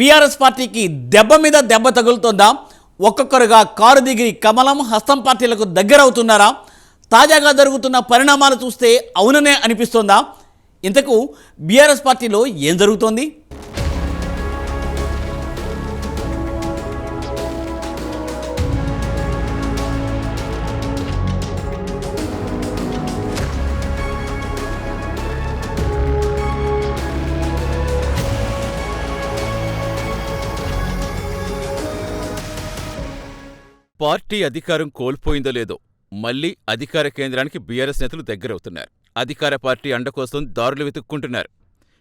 BRS పార్టీకి దెబ్బ మీద దెబ్బ తగులుతోందా? ఒక్కొక్కరుగా కారు దిగి కమలం హస్తం పార్టీలకు దగ్గరవుతున్నారా? తాజాగా జరుగుతున్న పరిణామాలు చూస్తే అవుననే అనిపిస్తోందా? ఇంతకు బీఆర్ఎస్ పార్టీలో ఏం జరుగుతోంది? పార్టీ అధికారం కోల్పోయిందో లేదో మళ్లీ అధికార కేంద్రానికి బీఆర్ఎస్ నేతలు దగ్గరవుతున్నారు. అధికార పార్టీ అండ కోసం దారులు వెతుక్కుంటున్నారు.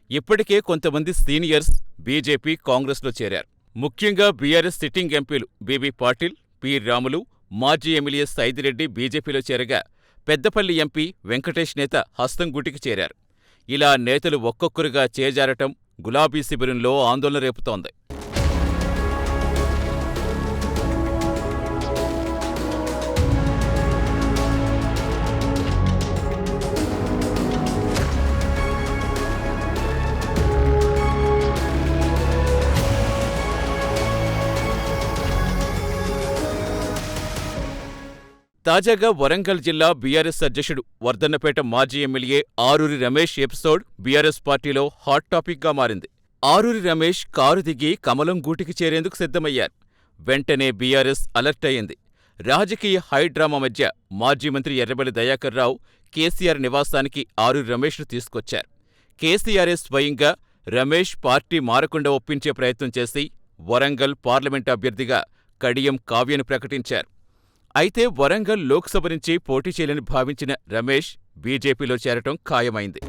ఇప్పటికే కొంతమంది సీనియర్స్ బీజేపీ, కాంగ్రెస్లో చేరారు. ముఖ్యంగా బీఆర్ఎస్ సిట్టింగ్ ఎంపీలు బీబీ పాటిల్, పి. రాములు, మాజీ ఎమ్మెల్యే సైదిరెడ్డి బీజేపీలో చేరగా, పెద్దపల్లి ఎంపీ వెంకటేష్ నేత హస్తం గూటికి చేరారు. ఇలా నేతలు ఒక్కొక్కరుగా చేజారటం గులాబీ శిబిరంలో ఆందోళన రేపుతోంది. తాజాగా వరంగల్ జిల్లా బీఆర్ఎస్ అధ్యక్షుడు వర్ధన్నపేట మాజీ MLA Aruri Ramesh episode BRS పార్టీలో హాట్ టాపిక్గా మారింది. ఆరూరి రమేష్ కారు దిగి కమలం గూటికి చేరేందుకు సిద్ధమయ్యారు. వెంటనే బీఆర్ఎస్ అలర్ట్ అయింది. రాజకీయ హైడ్రామా మధ్య మాజీ మంత్రి ఎర్రబెల్లి దయాకర్ రావు కేసీఆర్ నివాసానికి ఆరూరి రమేష్ను తీసుకొచ్చారు. కేసీఆరే స్వయంగా రమేష్ పార్టీ మారకుండా ఒప్పించే ప్రయత్నం చేసి వరంగల్ పార్లమెంటు అభ్యర్థిగా కడియం కావ్యను ప్రకటించారు. అయితే వరంగల్ లోక్సభ నుంచి పోటీ చేయాలని భావించిన రమేష్ బీజేపీలో చేరటం ఖాయమైంది.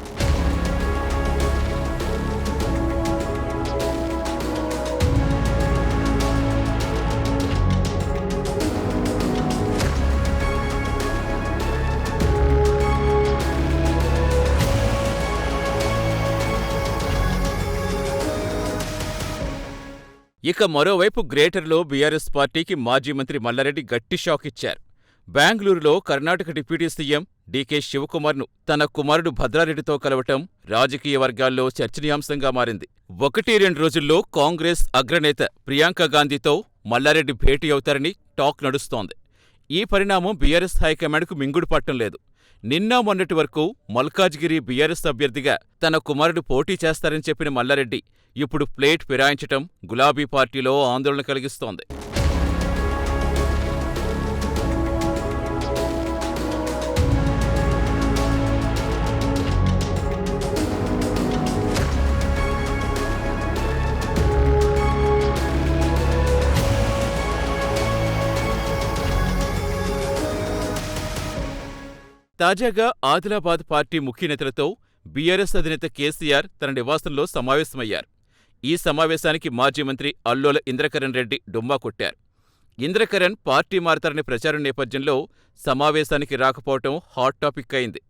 ఇక మరోవైపు గ్రేటర్లో బీఆర్ఎస్ పార్టీకి మాజీ మంత్రి మల్లారెడ్డి గట్టి షాక్ ఇచ్చారు. బెంగళూరులో కర్ణాటక డిప్యూటీ సీఎం డీకే శివకుమార్ను తన కుమారుడు భద్రారెడ్డితో కలవటం రాజకీయ వర్గాల్లో చర్చనీయాంశంగా మారింది. 1-2 రోజుల్లో కాంగ్రెస్ అగ్రనేత ప్రియాంక గాంధీతో మల్లారెడ్డి భేటీ అవుతారని టాక్ నడుస్తోంది. ఈ పరిణామం బీఆర్ఎస్ హైకమాండ్కు మింగుడు పట్టం లేదు. నిన్న మొన్నటి వరకు మల్కాజ్గిరి బీఆర్ఎస్ అభ్యర్థిగా తన కుమారుడు పోటీ చేస్తారని చెప్పిన మల్లారెడ్డి ఇప్పుడు ప్లేట్ ఫిరాయించటం గులాబీ పార్టీలో ఆందోళన కలిగిస్తోంది. తాజాగా ఆదిలాబాద్ పార్టీ ముఖ్య నేతలతో బీఆర్ఎస్ అధినేత కేసీఆర్ తన నివాసంలో సమావేశమయ్యారు. ఈ సమావేశానికి మాజీ మంత్రి అల్లోల ఇంద్రకరణ్ రెడ్డి డుమ్మా కొట్టారు. ఇంద్రకరణ్ పార్టీ మారతారనే ప్రచారం నేపథ్యంలో సమావేశానికి రాకపోవటం హాట్ టాపిక్ అయింది.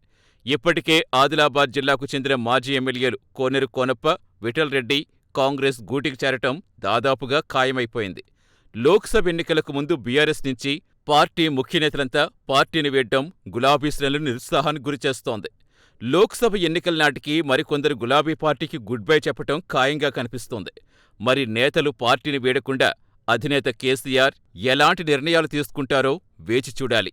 ఇప్పటికే ఆదిలాబాద్ జిల్లాకు చెందిన మాజీ ఎమ్మెల్యేలు కోనేరు కోనప్ప, విఠల్ రెడ్డి కాంగ్రెస్ గూటికి చేరటం దాదాపుగా ఖాయమైపోయింది. లోక్సభ ఎన్నికలకు ముందు బీఆర్ఎస్ నుంచి పార్టీ ముఖ్యనేతలంతా పార్టీని వీడ్డం గులాబీ శ్రేణులను నిరుత్సాహానికి గురిచేస్తోంది. లోక్సభ ఎన్నికల నాటికి మరికొందరు గులాబీ పార్టీకి గుడ్ బై చెప్పటం ఖాయంగా కనిపిస్తోంది. మరి నేతలు పార్టీని వీడకుండా అధినేత కేసీఆర్ ఎలాంటి నిర్ణయాలు తీసుకుంటారో వేచి చూడాలి.